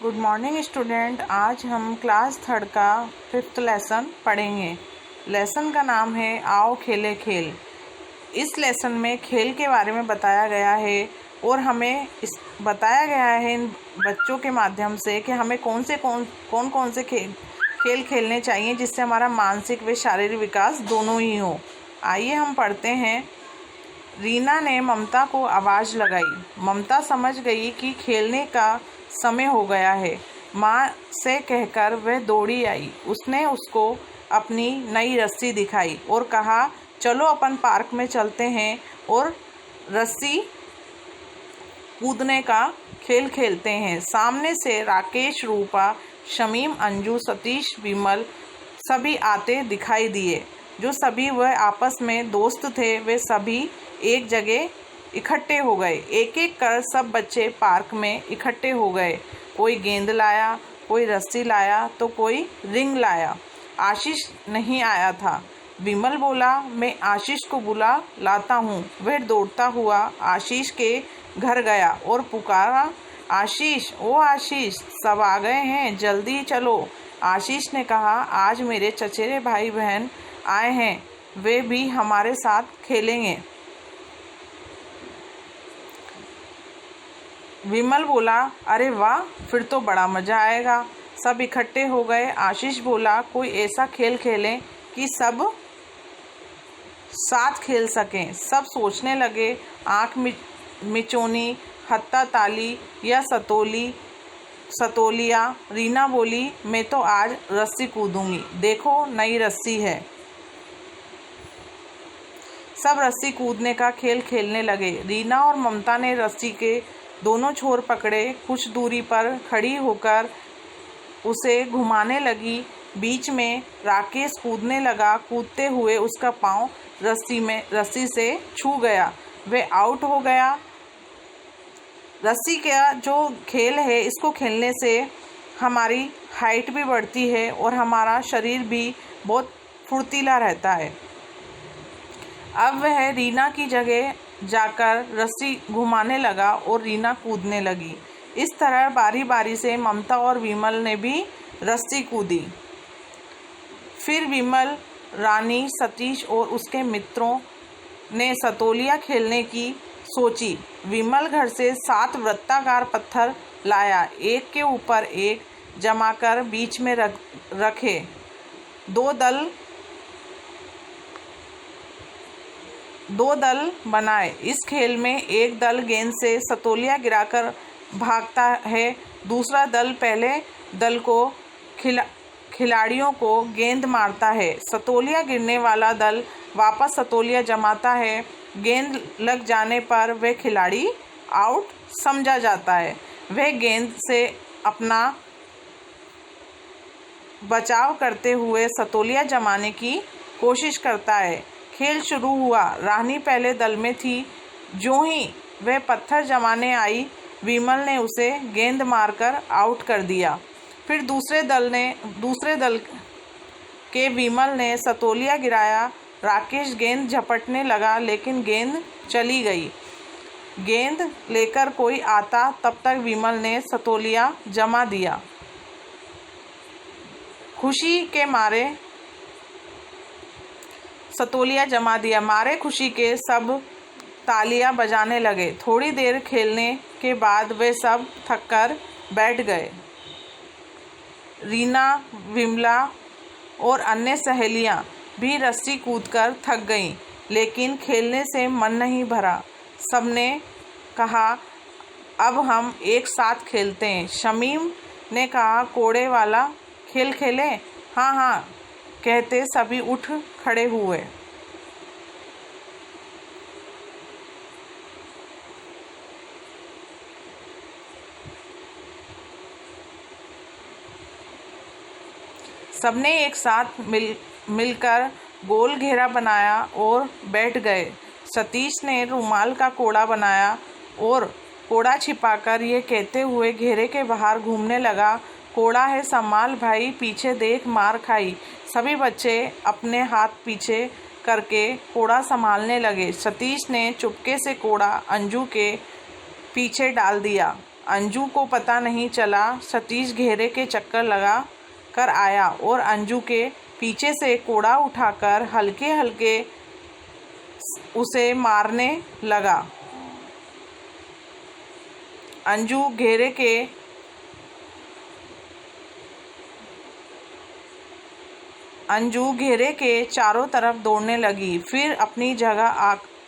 Good morning student. आज हम class third का 5th लेसन पढ़ेंगे। लेसन का नाम है आओ खेले खेल। इस लेसन में खेल के बारे में बताया गया है और हमें बताया गया है इन बच्चों के माध्यम से कि हमें कौन कौन से खेल खेलने चाहिए जिससे हमारा मानसिक व शारीरिक विकास दोनों ही हो। आइए हम पढ़ते हैं। रीना ने ममता को आवाज़ लगाई। ममता समझ गई कि खेलने का समय हो गया है। माँ से कहकर वह दौड़ी आई। उसने उसको अपनी नई रस्सी दिखाई और कहा, चलो अपन पार्क में चलते हैं और रस्सी कूदने का खेल खेलते हैं। सामने से राकेश, रूपा, शमीम, अंजू, सतीश, विमल सभी आते दिखाई दिए। जो सभी वह आपस में दोस्त थे वे सभी एक जगह इकट्ठे हो गए। एक एक कर सब बच्चे पार्क में इकट्ठे हो गए। कोई गेंद लाया, कोई रस्सी लाया तो कोई रिंग लाया। आशीष नहीं आया था। विमल बोला, मैं आशीष को बुला लाता हूँ। वह दौड़ता हुआ आशीष के घर गया और पुकारा, आशीष, ओ आशीष, सब आ गए हैं, जल्दी चलो। आशीष ने कहा, आज मेरे चचेरे भाई बहन आए हैं, वे भी हमारे साथ खेलेंगे। विमल बोला, अरे वाह, फिर तो बड़ा मज़ा आएगा। सब इकट्ठे हो गए। आशीष बोला, कोई ऐसा खेल खेलें कि सब साथ खेल सकें। सब सोचने लगे। आँख मिचौनी, हत्था ताली या सतोलिया। रीना बोली, मैं तो आज रस्सी कूदूंगी, देखो नई रस्सी है। सब रस्सी कूदने का खेल खेलने लगे। रीना और ममता ने रस्सी के दोनों छोर पकड़े। कुछ दूरी पर खड़ी होकर उसे घुमाने लगी। बीच में राकेश कूदने लगा। कूदते हुए उसका पाँव रस्सी से छू गया। वह आउट हो गया। रस्सी का जो खेल है, इसको खेलने से हमारी हाइट भी बढ़ती है और हमारा शरीर भी बहुत फुर्तीला रहता है। अब वह रीना की जगह जाकर रस्सी घुमाने लगा और रीना कूदने लगी। इस तरह बारी बारी से ममता और विमल ने भी रस्सी कूदी। फिर विमल, रानी, सतीश और उसके मित्रों ने सतोलिया खेलने की सोची। विमल घर से 7 वृत्ताकार पत्थर लाया, एक के ऊपर एक जमाकर बीच में रखे। दो दल बनाए। इस खेल में एक दल गेंद से सतोलिया गिराकर भागता है। दूसरा दल पहले दल को खिलाड़ियों को गेंद मारता है। सतोलिया गिरने वाला दल वापस सतोलिया जमाता है। गेंद लग जाने पर वह खिलाड़ी आउट समझा जाता है। वह गेंद से अपना बचाव करते हुए सतोलिया जमाने की कोशिश करता है। खेल शुरू हुआ। रानी पहले दल में थी। जो ही वह पत्थर जमाने आई, विमल ने उसे गेंद मारकर आउट कर दिया। फिर दूसरे दल के विमल ने सतोलिया गिराया। राकेश गेंद झपटने लगा लेकिन गेंद चली गई। गेंद लेकर कोई आता तब तक विमल ने सतोलिया जमा दिया। मारे खुशी के सब तालियां बजाने लगे। थोड़ी देर खेलने के बाद वे सब थककर बैठ गए। रीना, विमला और अन्य सहेलियां भी रस्सी कूदकर थक गईं, लेकिन खेलने से मन नहीं भरा। सबने कहा, अब हम एक साथ खेलते हैं। शमीम ने कहा, कोड़े वाला खेल खेलें? हाँ हाँ कहते सभी उठ खड़े हुए। सबने एक साथ मिलकर गोल घेरा बनाया और बैठ गए। सतीश ने रुमाल का कोड़ा बनाया और कोड़ा छिपाकर ये कहते हुए घेरे के बाहर घूमने लगा, कोड़ा है संभाल भाई, पीछे देख मार खाई। सभी बच्चे अपने हाथ पीछे करके कोड़ा संभालने लगे। सतीश ने चुपके से कोड़ा अंजू के पीछे डाल दिया। अंजू को पता नहीं चला। सतीश घेरे के चक्कर लगा कर आया और अंजू के पीछे से कोड़ा उठाकर हल्के हल्के उसे मारने लगा। अंजू घेरे के चारों तरफ दौड़ने लगी, फिर अपनी जगह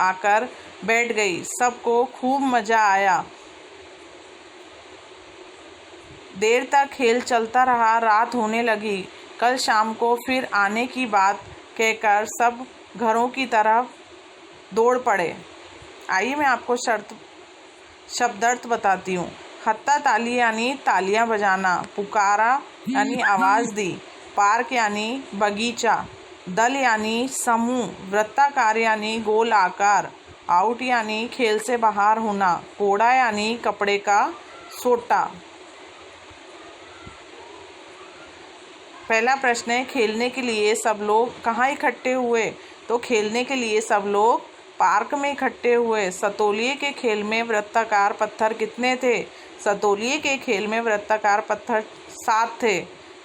आकर बैठ गई। सबको खूब मज़ा आया। देर तक खेल चलता रहा। रात होने लगी। कल शाम को फिर आने की बात कहकर सब घरों की तरफ दौड़ पड़े। आइए मैं आपको शब्दार्थ बताती हूँ। हत्ता ताली यानी तालियां बजाना, पुकारा यानी आवाज़ दी, पार्क यानी बगीचा, दल यानी समूह, वृत्ताकार यानी गोल आकार, आउट यानी खेल से बाहर होना, कोड़ा यानी कपड़े का सोटा। पहला प्रश्न है, खेलने के लिए सब लोग कहाँ इकट्ठे हुए? तो खेलने के लिए सब लोग पार्क में इकट्ठे हुए। सतोलिए के खेल में वृत्ताकार पत्थर कितने थे? सतोलिए के खेल में वृत्ताकार पत्थर 7 थे।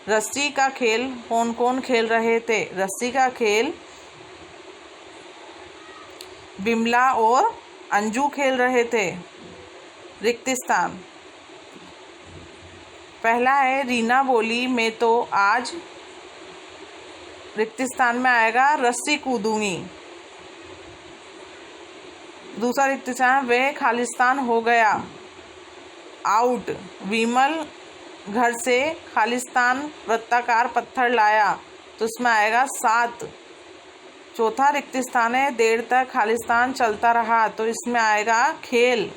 रस्सी का खेल कौन कौन खेल रहे थे? रस्सी का खेल बिमला और अंजू खेल रहे थे। रिक्त स्थान, पहला है रीना बोली मैं तो आज रिक्त स्थान में आएगा रस्सी कूदूंगी। दूसरा रिक्त स्थान वह खालिस्तान हो गया, आउट। विमल घर से खालिस्तान वृत्ताकार पत्थर लाया, तो इसमें आएगा 7। चौथा रिक्त स्थान है देर तक खालिस्तान चलता रहा, तो इसमें आएगा खेल।